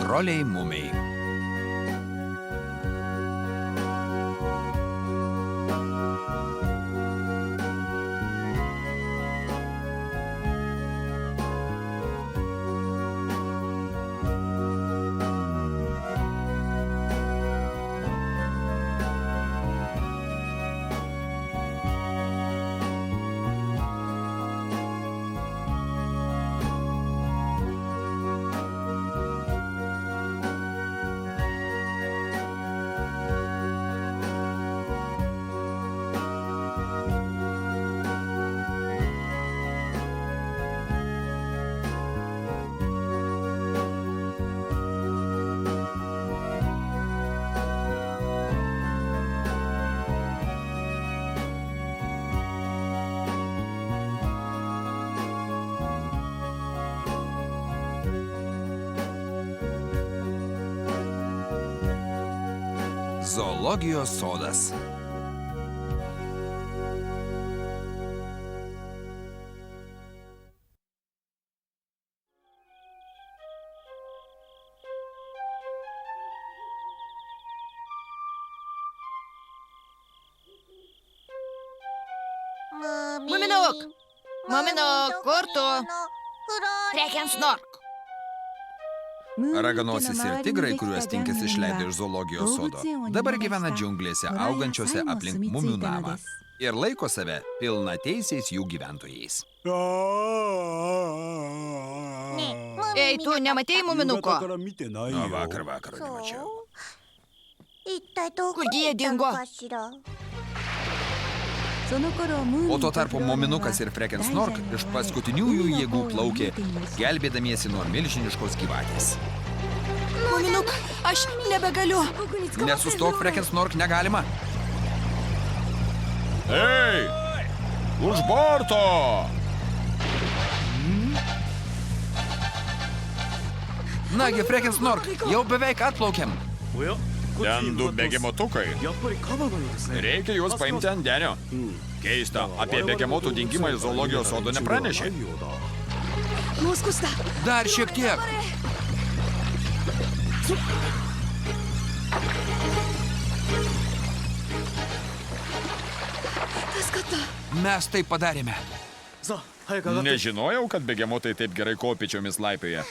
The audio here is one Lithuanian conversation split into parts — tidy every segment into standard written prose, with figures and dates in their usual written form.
Troliai mumiai. Zoologijos sodas. Muminuk! Muminuk, kur tu? Frekensnork. Raganosis ir tigrai, kuriuos Tinkis išleido iš zoologijos sodo, dabar gyvena džiunglėse augančiose aplink mumių namą ir laiko save pilnateisiais jų gyventojais. Ei, tu nematei muminuko? Nuo vakaro nemačiau. Kurgi jie dingo? O tuo tarpu Muminukas ir Frekensnork iš paskutiniųjų jėgų plaukė, gelbėdamiesi nuo milžiniškos gyvatės. Muminuk, aš nebegaliu. Nesustok, Frekensnork, negalima. Ei! Už borto! Nagi, Frekensnork, jau beveik atplaukiam. Ten du begemotukai. Reikia juos paimti ant denio. Keista, apie begemotų dingimą į zoologijos sodo nepranešė. Dar šiek tiek. Mes tai padarėme. Nežinojau, kad begemotai taip gerai kopėčiomis laipioja.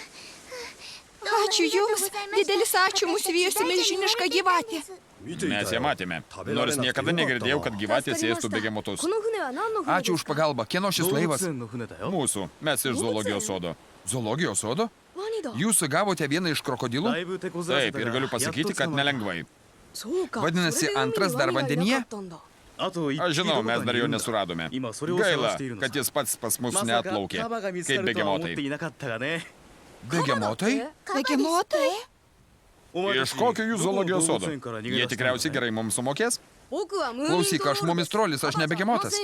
Ačiū jums. Didelis ačiū, mūsų vijosi milžiniška gyvatė. Mes ją matėme, nors niekada negirdėjau, kad gyvatės ėstų begemotus. Ačiū už pagalbą. Kieno šis laivas? Mūsų. Mes iš zoologijos sodo. Zoologijos sodo? Jūs gavote vieną iš krokodilų? Taip, ir galiu pasakyti, kad nelengvai. Vadinasi, antras dar vandenyje? Aš žinau, mes dar jo nesuradome. Gaila, kad jis pats pas mus neatplaukė, kaip begemotai. Begemotai? Begemotai? Iš kokio jų zoologijos sodo? Jie tikriausiai gerai mums sumokės? Klausyk, aš mumis trolis, aš ne begemotas.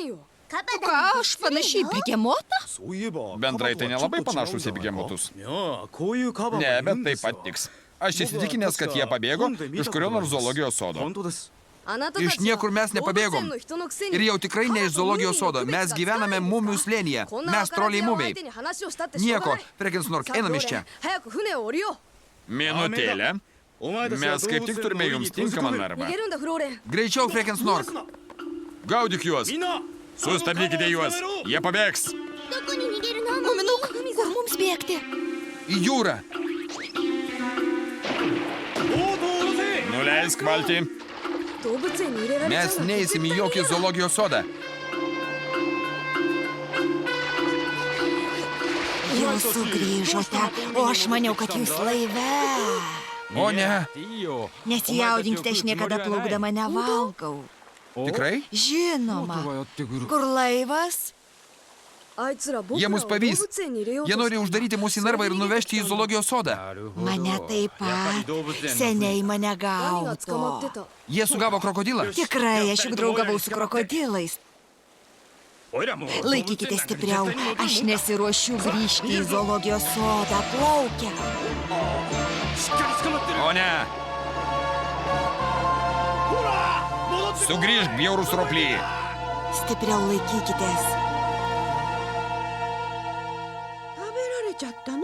Ką, aš panašiai begemotą? Bendrai tai nelabai panašus į begemotus. Ne, bet taip pat tiks. Aš įsitikinęs, kad jie pabėgo iš kurio nors zoologijos sodo. Iš niekur mes nepabėgom. Ir jau tikrai ne iš zoologijos sodo. Mes gyvename mumių slėnyje. Mes troliai mumiai. Nieko, Frekensnork, einam iš čia. Minutėlę. Mes kaip tik turime jums tinkamą narvą. Greičiau, Frekensnork. Gaudyk juos. Sustabdykite juos. Jie pabėgs. Muminuk, kur mums bėgti? Į jūrą. Nuleisk valtį. Mes neįsim į jokį zoologijos sodą. Jūs sugrįžote, o aš maniau, kad jūs laive. O ne. Nesijaudinkite, aš niekada plaukdama nevalgau. Tikrai? Žinoma. Kur laivas? Jie mus pavys. Jie nori uždaryti mūsų į narvą ir nuvežti į zoologijos sodą. Mane taip pat. Seniai mane gaudo. Jie sugavo krokodilą. Tikrai, aš juk draugavau su krokodilais. Laikykite stipriau. Aš nesiruošiu grįžti į zoologijos sodą. Plaukia. O ne. Sugrįžk, bjaurus roplį. Stipriau laikykitės.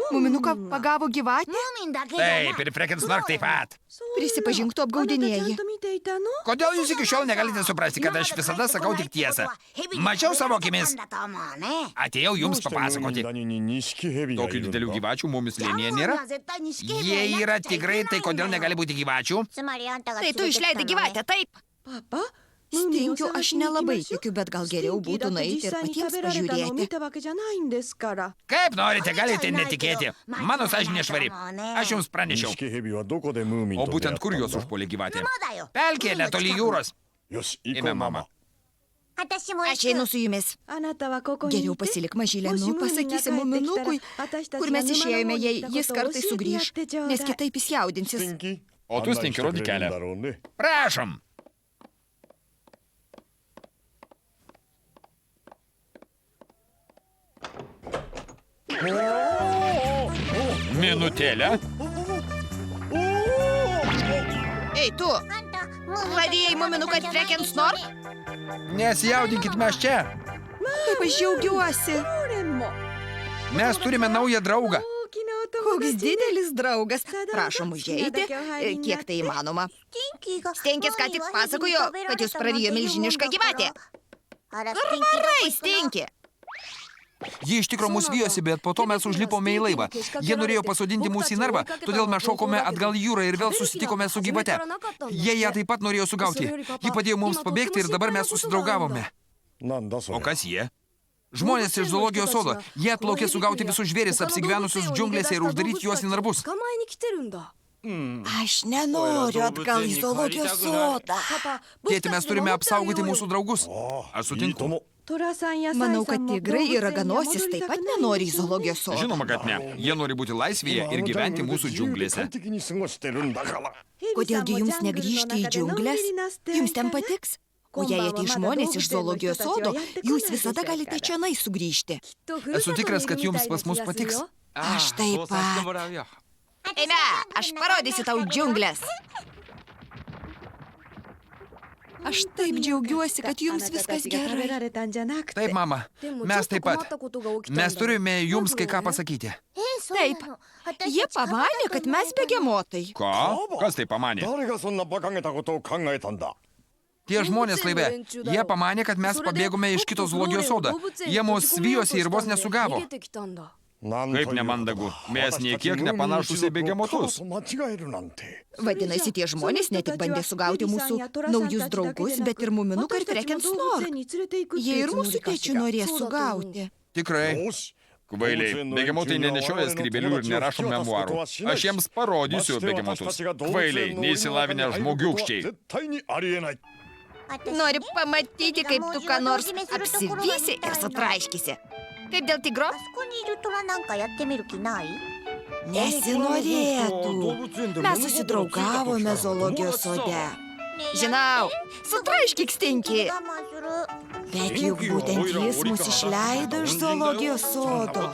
Muminuką pagavo gyvatė? Taip, ir Frekensnark taip pat. Prisipažink, tu apgaudinėjai. Kodėl jūs iki šiol negalite suprasti, kad aš visada sakau tik tiesą? Mačiau savo akimis. Atėjau jums papasakoti. Tokių didelių gyvačių mumis slėnyje nėra. Jie yra tigrai, tai kodėl negali būti gyvačių? Tai tu išleidai gyvatę, taip? Stinkiu, aš nelabai tikiu, bet gal geriau būtų nueiti ir patiems pažiūrėti. Kaip norite, galite netikėti. Mano sąžinė švari. Aš jums pranešiau. O būtent kur juos užpuolė gyvatė? Pelkė netoli jūros. Ime, mama. Aš einu su jumis. Geriau pasilik mažylę, pasakysi muminukui, kur mes išėjome, jei jis kartais sugrįž, nes kitaip jis jaudinsis. O tu Stinki, rodyk kelią. Prašom. Minutėlę. Ei, tu! Vadėjai muminuką Frekensnark? Nesijaudinkit, mes čia. Kaip aš džiaugiuosi. Mes turime naują draugą. Koks didelis draugas. Prašom užeiti, kiek tai įmanoma. Stinkis ką tik pasakojo, kad jūs prarijo milžinišką gyvatę. Ar varai, Stinki? Ji iš tikro mus vijosi, bet po to mes užlipome į laivą. Jie norėjo pasodinti mūsų į narvą, todėl mes šokome atgal į jūrą ir vėl susitikome su gyvate. Jie ją taip pat norėjo sugauti. Ji padėjo mums pabėgti ir dabar mes susidraugavome. O kas jie? Žmonės iš zoologijos sodo. Jie atplaukė sugauti visus žvėris apsigyvenusius džiunglėse ir uždaryti juos į narvus. Aš nenoriu atgal į zoologijos sodą. Tėti, mes turime apsaugoti mūsų draugus. Aš sutinku. Manau, kad tigrai ir raganosis taip pat nenori į zoologijos sodą. Žinoma, kad ne. Jie nori būti laisvėje ir gyventi mūsų džiunglėse. Kodėlgi jums negrįžti į džiunglės? Jums ten patiks? O jei ateis žmonės iš zoologijos sodo, jūs visada galite čionai sugrįžti. Esu tikras, kad jums pas mus patiks. Aš taip pat. Eime, aš parodysiu tau džiunglės. Aš taip džiaugiuosi, kad jums viskas gerai. Taip, mama, mes taip pat. Mes turime jums kai ką pasakyti. Taip, jie pamanė, kad mes begemotai. Ką? Kas tai pamanė? Tie žmonės laive. Jie pamanė, kad mes pabėgome iš kito zoologijos sodo. Jie mus vijosi ir vos nesugavo. Kaip nemandagu. Mes nie kiek nepanašus į begemotus. Vadinasi, tie žmonės ne tik bandė sugauti mūsų naujus draugus, bet ir muminuką ir Frekensnark. Jie ir mūsų tėčių norės sugauti. Tikrai. Kvailiai, begemotai nenešioja skrybelių ir nerašo memuarų. Aš jiems parodysiu begemotus. Kvailiai, neįsilavinę žmogiūkščiai. Nori pamatyti, kaip tu ką nors apsivysi ir sutraiškysi. Kaip dėl tigro? Nesinorėtų. Mes susidraugavome zoologijos sode. Žinau, sutraiškyk Stinki. Bet juk būtent jis mus išleido iš zoologijos sodo.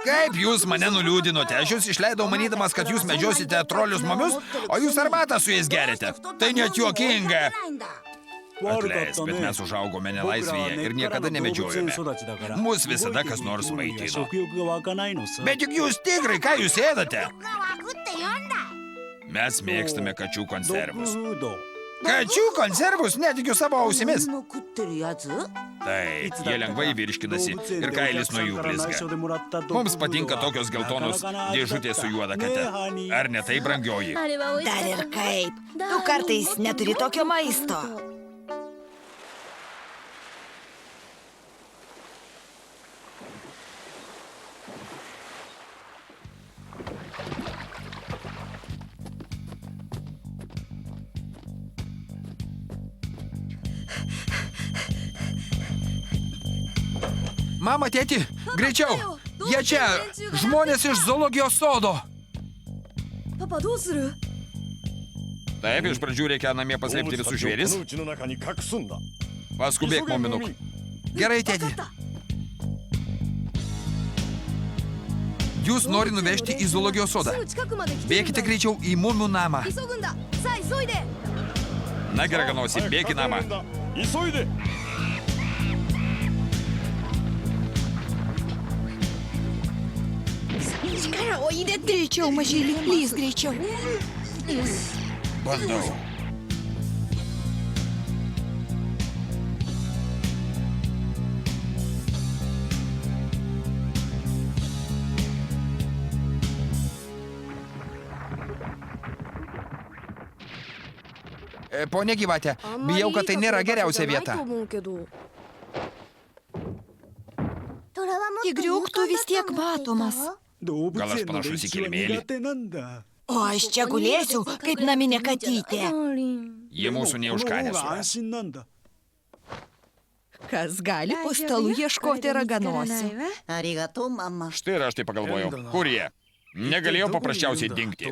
Kaip jūs mane nuliūdinote? Aš jūs išleidau manydamas, kad jūs medžiosite trolius mamius, o jūs arbatą su jais gerite. Tai net juokinga. Atleisk, bet mes užaugome nelaisvėje ir niekada nemedžiojome. Mus visada kas nors maitino. Bet juk jūs tigrai, ką jūs ėdate? Mes mėgstame kačių konservus. Kačių konservus? Netikiu savo ausimis. Taip, jie lengvai virškinasi ir kailis nuo jų blizga. Mums patinka tokios geltonos dėžutės su juoda kate. Ar ne tai, brangioji? Dar ir kaip. Tu kartais neturi tokio maisto. Mama, tėti, greičiau. Jie čia, žmonės iš zoologijos sodo. Taip, iš pradžių reikia namie paslėpti visus žvėris. Paskubėk, muminuk. Gerai, tėti. Jūs nori nuvežti į zoologijos sodą. Bėkite greičiau į mumių namą. Na, geraganosi, bėk į namą. Greičiau, mažylį, lys greičiau. Bandau. Pone gyvatė, bijau, kad tai nėra geriausia vieta. Tigriuk, tu vis tiek matomas. Gal aš panašus į kilimėlį? O aš čia gulėsiu, kaip naminė katytė. Jie mūsų nei už ką nesuras. Kas gali po stalu ieškoti raganosį? Štai ir aš tai pagalvojau. Kur jie? Negalėjau paprasčiausiai dingti.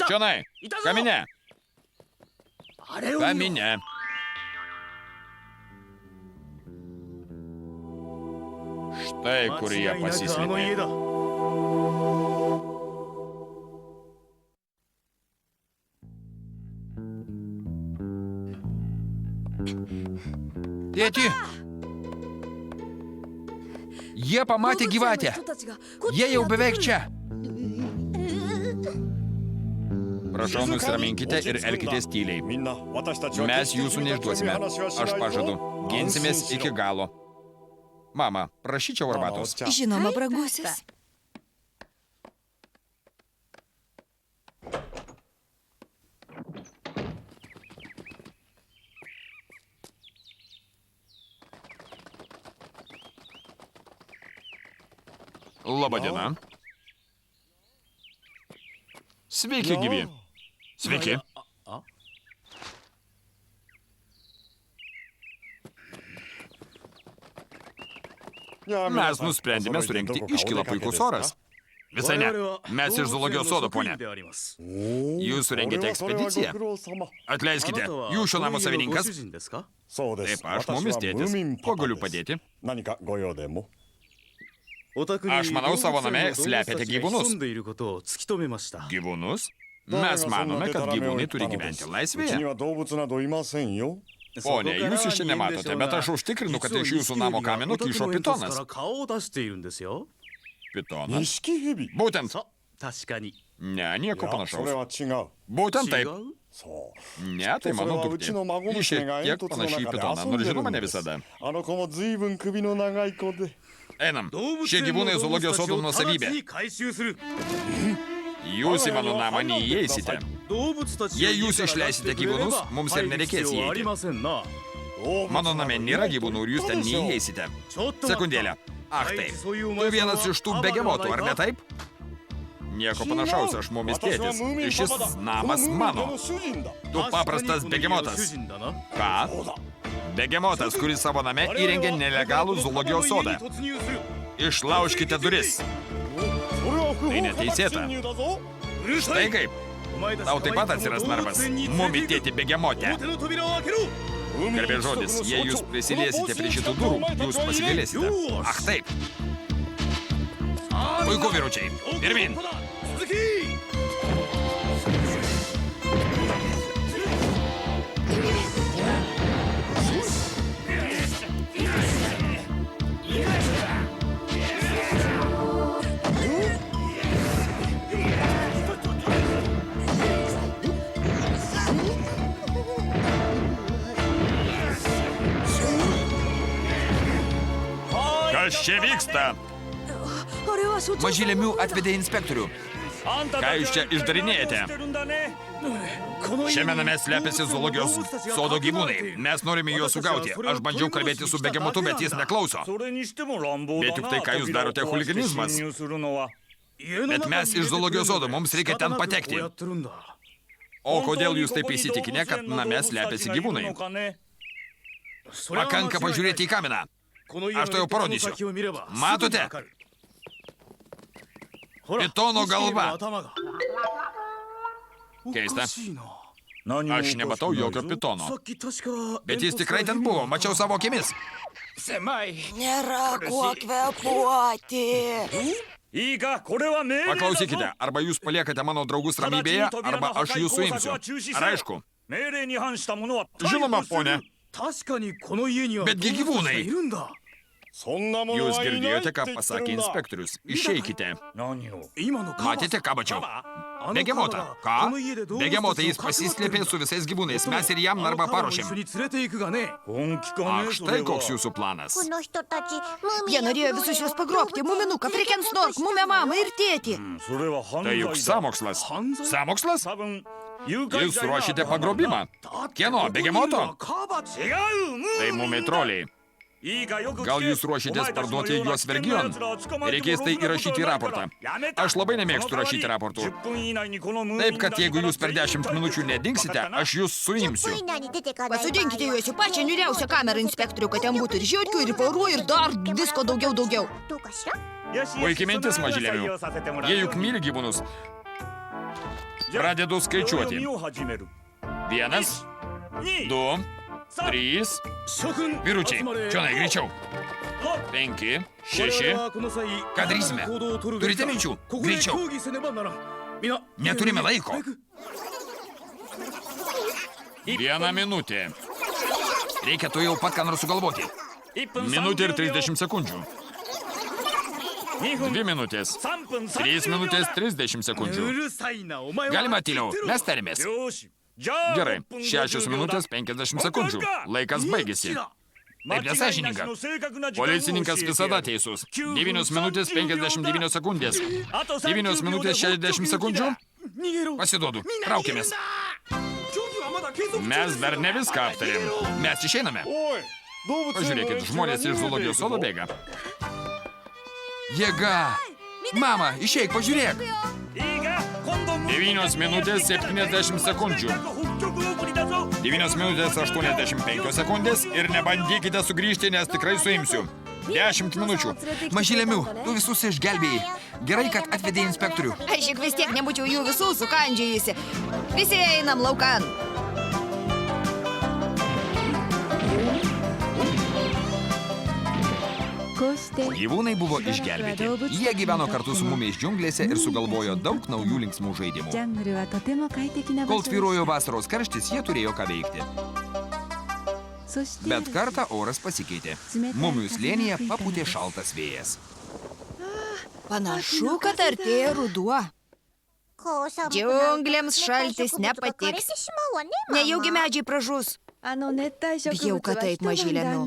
Čionai, kamine. Kamine. Štai kur jie pasislėpė. Tėti! Jie pamatė gyvatę. Jie jau beveik čia. Prašau, nusiraminkite ir elkitės tyliai. Mes jūsų neišduosime. Aš pažadu. Ginsimės iki galo. Mama, prašyčiau arbatos. Žinoma, brangusis. Labadiena. Sveiki, gyvi. Sveiki. Mes nusprendėme surengti iškylą puikus oras. Visai ne. Mes iš zoologijos sodo, ponė. Jūs surengėte ekspediciją? Atleiskite, jūs šio namo savininkas? Taip, aš mumis tėtis. Kuo galiu padėti? Aš manau, savo name slepiate gyvūnus. Gyvūnus? Mes manome, kad gyvūnai turi gyventi laisvėje. Pone, jūs iš čia nematote, bet aš užtikrinu, kad iš jūsų namo kamino kyšo pitonas. Pitonas? Būtent. Ne, nieko panašaus. Būtent taip. Ne, tai mano duktė. Ji šiek tiek panaši į pitoną, nors žinoma ne visada. Einam. Šie gyvūnai zoologijos sodo nuosavybė. Jūs į mano namą neįeisite. Jei jūs išleisite gyvūnus, mums ir nereikės įeiti. Mano name nėra gyvūnų ir jūs ten neįeisite. Sekundėlę. Ach taip, tu vienas iš tų begemotų, ar ne taip? Nieko panašaus, aš mumis tėtis. Šis namas mano. Tu paprastas begemotas. Ką? Begemotas, kuris savo name įrengė nelegalų zoologijos sodą. Išlaužkite duris. Tai neteisėta. Štai kaip. Tau taip pat atsiras narvas. Mumi tėti begemotė. Garbė žodis, jei jūs prisiliesite prie šitų durų, jūs pasigailėsite. Ach taip. Puiku, vyručiai. Pirmin. Kas čia vyksta? Mažylė Miu atvedė inspektorių. Ką jūs čia išdarinėjate? Šiame name slepiasi zoologijos sodo gyvūnai. Mes norime juos sugauti. Aš bandžiau kalbėti su begemotu, bet jis neklauso. Bet juk tai, ką jūs darote, chuliganizmas. Bet mes iš zoologijos sodo, mums reikia ten patekti. O kodėl jūs taip įsitikinę, kad name slepiasi gyvūnai? Pakanka pažiūrėti į kaminą. Aš to jau parodysiu. Matote? Pitono galva. Keista. Aš nematau jokio pitono. Bet jis tikrai ten buvo, mačiau savo akimis. Nėra kuo kvėpuoti. Paklausykite, arba jūs paliekate mano draugus ramybėje, arba aš jūs suimsiu. Ar aišku? Žinoma, ponė. Betgi gyvūnai. Jūs girdėjote, ką pasakė inspektorius. Išeikite. Matėte, ką mačiau? Begemotą. Ką? Begemotą jis pasislėpė su visais gyvūnais. Mes ir jam narvą paruošėm. Ak, štai koks jūsų planas. Jie norėjo visus jūs pagrobti. Muminuką, Frikensnork, mumę mamą ir tėtį. Tai juk sąmokslas. Sąmokslas? Jūs ruošite pagrobimą. Kieno? Begemoto? Tai mumiai troliai. Gal jūs ruošitės parduoti juos vergijon? Reikės tai įrašyti į raportą. Aš labai nemėgstu rašyti raportų. Taip, kad jeigu jūs per 10 minučių nedingsite, aš jūs suimsiu. Pasodinkite juos į pačią niuriausią kamerą, inspektorių, kad ten būtų ir žiūrkių, ir porų, ir dar visko daugiau. Puikiai mintis, mažylėmių. Jie juk myli gyvūnus. Pradedu skaičiuoti. 1, 2, 3. Vyručiai, čionai greičiau. 5, 6. Ką darysime? Turite minčių? Greičiau. Neturime laiko. 1 minutė. Reikia to jau pat ką nors sugalvoti. 1 minutė ir 30 sekundžių. 2 minutės. 3 minutės 30 sekundžių. Galima tyliau, mes tarimės. Gerai, 6 minutės 50 sekundžių. Laikas baigėsi. Taip nesąžininga. Policininkas visada teisus. 9 minutės 59 sekundės. 9 minutės 60 sekundžių. Pasiduodu, traukėmės. Mes dar ne viską aptarėm. Mes išeiname. Pažiūrėkit, žmonės iš zoologijos sodo bėga. Jėga! Mama, išeik, pažiūrėk. 9 minutės 70 sekundžių. 9 minutės 85 sekundės ir nebandykite sugrįžti, nes tikrai suimsiu. 10 minučių. Mažylėmių, tu visus išgelbėjai. Gerai, kad atvedė inspektorių. Aš juk vis tiek nebūčiau jų visų sukandžiujusi. Visi einam laukan. Gyvūnai buvo išgelbėti. Jie gyveno kartu su mumiais džiunglėse ir sugalvojo daug naujų linksmų žaidimų. Kol tvyrojo vasaros karštis, jie turėjo ką veikti. Bet kartą oras pasikeitė. Mumių slėnyje papūtė šaltas vėjas. Panašu, kad artėja ruduo. Džiunglėms šaltis nepatiks. Nejaugi medžiai pražus. Bijau, kad taip, mažylėmių.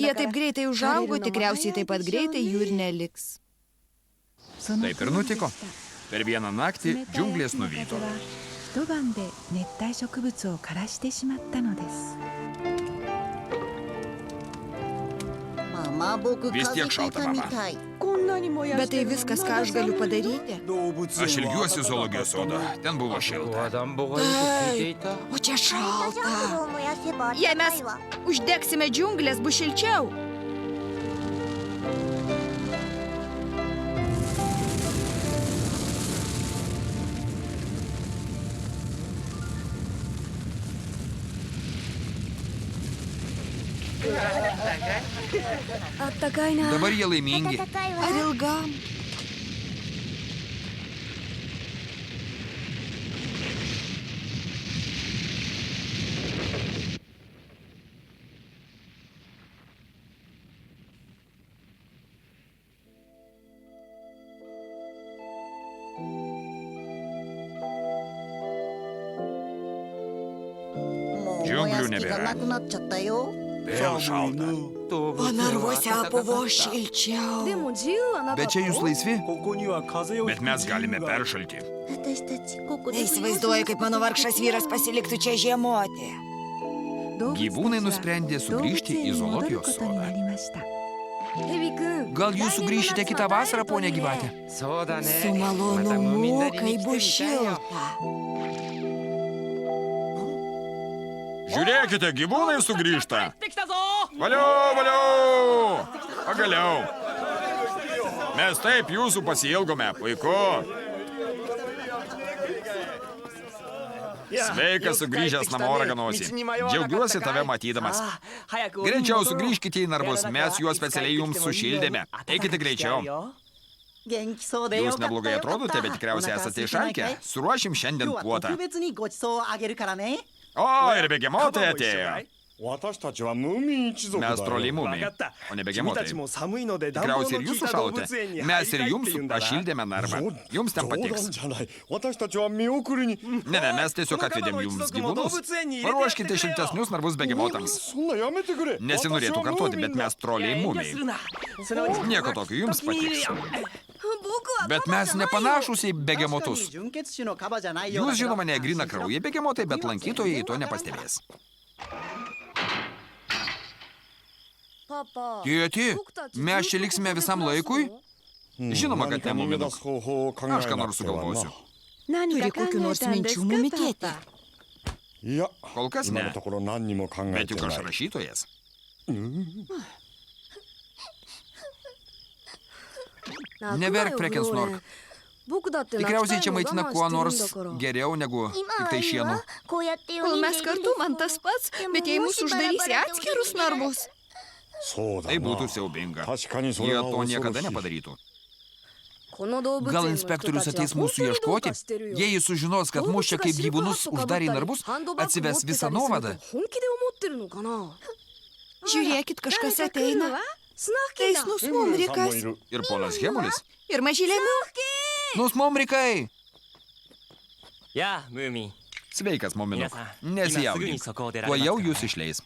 Jie taip greitai užaugo, tikriausiai taip pat greitai jų ir neliks. Taip ir nutiko. Per vieną naktį džiunglės nuvyto. Vis tiek šalta, mama. Bet tai viskas, ką aš galiu padaryti. Aš ilgiuosi zoologijos sodo. Ten buvo šilta. Taip, o čia šalta. Jei mes uždegsime džiunglės, bus šilčiau. Dabar jie laimingi. Ar ilgam? Džiunglių nebėra. Vėl šalta. O narvuose buvo šilčiau. Bet čia jūs laisvi? Bet mes galime peršalti. Neįsivaizduoju, kaip mano vargšas vyras pasiliktų čia žiemoti. Gyvūnai nusprendė sugrįžti į zoologijos sodą. Gal jūs sugrįšite kitą vasarą, ponia Gyvatė? Su malonumu, kai bus šilta. Žiūrėkite, gyvūnai sugrįžta. Valiau! Pagaliau. Mes taip jūsų pasiilgome. Puiku. Sveikas sugrįžęs namo, raganosį. Džiaugiuosi tave matydamas. Greičiau sugrįžkite į narvus, mes juos specialiai jums sušildėme. Eikite greičiau. Jūs neblogai atrodote, bet tikriausiai esate išalkę. Suruošim šiandien puotą. O, ir begemotai atėjo. Mes troliai mumiai, o ne begemotai. Tikriausiai ir jūs sušalote. Mes ir jums pašildėme narvą. Jums ten patiks. Ne, mes tiesiog atvedėm jums gyvūnus. Paruoškite šiltesnius narvus begemotams. Nesinorėtų kartuoti, bet mes troliai mumiai. Nieko tokio, jums patiks. Bet mes nepanašus į begemotus. Jūs, žinoma, ne grina kraujai begemotai, bet lankytojai to nepastebės. Tėti, mes čia liksime visam laikui? Žinoma, kad ne, muminuk. Aš ką nors sugalvosiu. Turi kokių nors minčių, mumitėti? Kol kas ne. Bet juk aš rašytojas. Neverk, Frekensnork. Tikriausiai čia maitina kuo nors geriau negu tik tai šienu. Kol mes kartu, man tas pats, bet jei mūsų uždarysi atskirus narvus. Tai būtų siaubinga. Jie to niekada nepadarytų. Gal inspektorius ateis mūsų ieškoti? Jei jis sužinos, kad mus čia kaip gyvūnus uždarė į narvus, atsives visą nuovadą. Žiūrėkit, kažkas ateina. Tai Snusmumrikas. Ir ponas Hemulis. Ir mažylė Miukė. Snusmumrikai! Ja, Mumi. Sveikas, muminuk. Nesijaudink. Tuojau jūs išleis.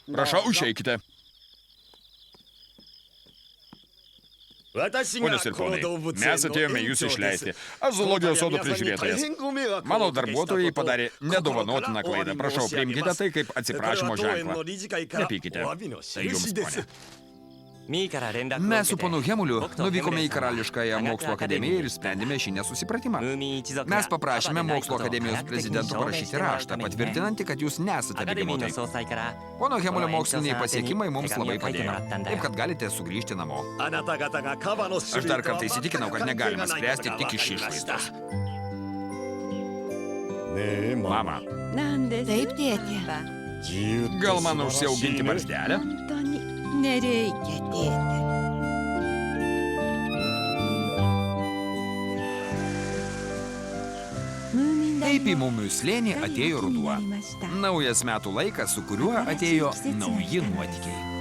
Prašau, išeikite. Ponios ir ponai, mes atėjome jūs išleisti. Aš zoologijos sodo prižiūrėtojas. Mano darbuotojai padarė nedovanotiną klaidą. Prašau, priimkite tai kaip atsiprašymo ženklą. Nepykite. Tai jums, ponė. Mes su ponu Hemuliu nuvykome į Karališkąją mokslo akademiją ir sprendėme šį nesusipratimą. Mes paprašėme mokslo akademijos prezidento parašyti raštą, patvirtinantį, kad jūs nesate begemotai. Pono Hemulio moksliniai pasiekimai mums labai padėjo. Taip, kad galite sugrįžti namo. Aš dar kartą įsitikinau, kad negalima spręsti tik iš išvaizdos. Mama. Taip, tėtė. Gal man užsiauginti barzdelę? Nereikia, tėtė. Taip į mumių slėnį atėjo ruduo. Naujas metų laikas, su kuriuo atėjo nauji nuotykiai.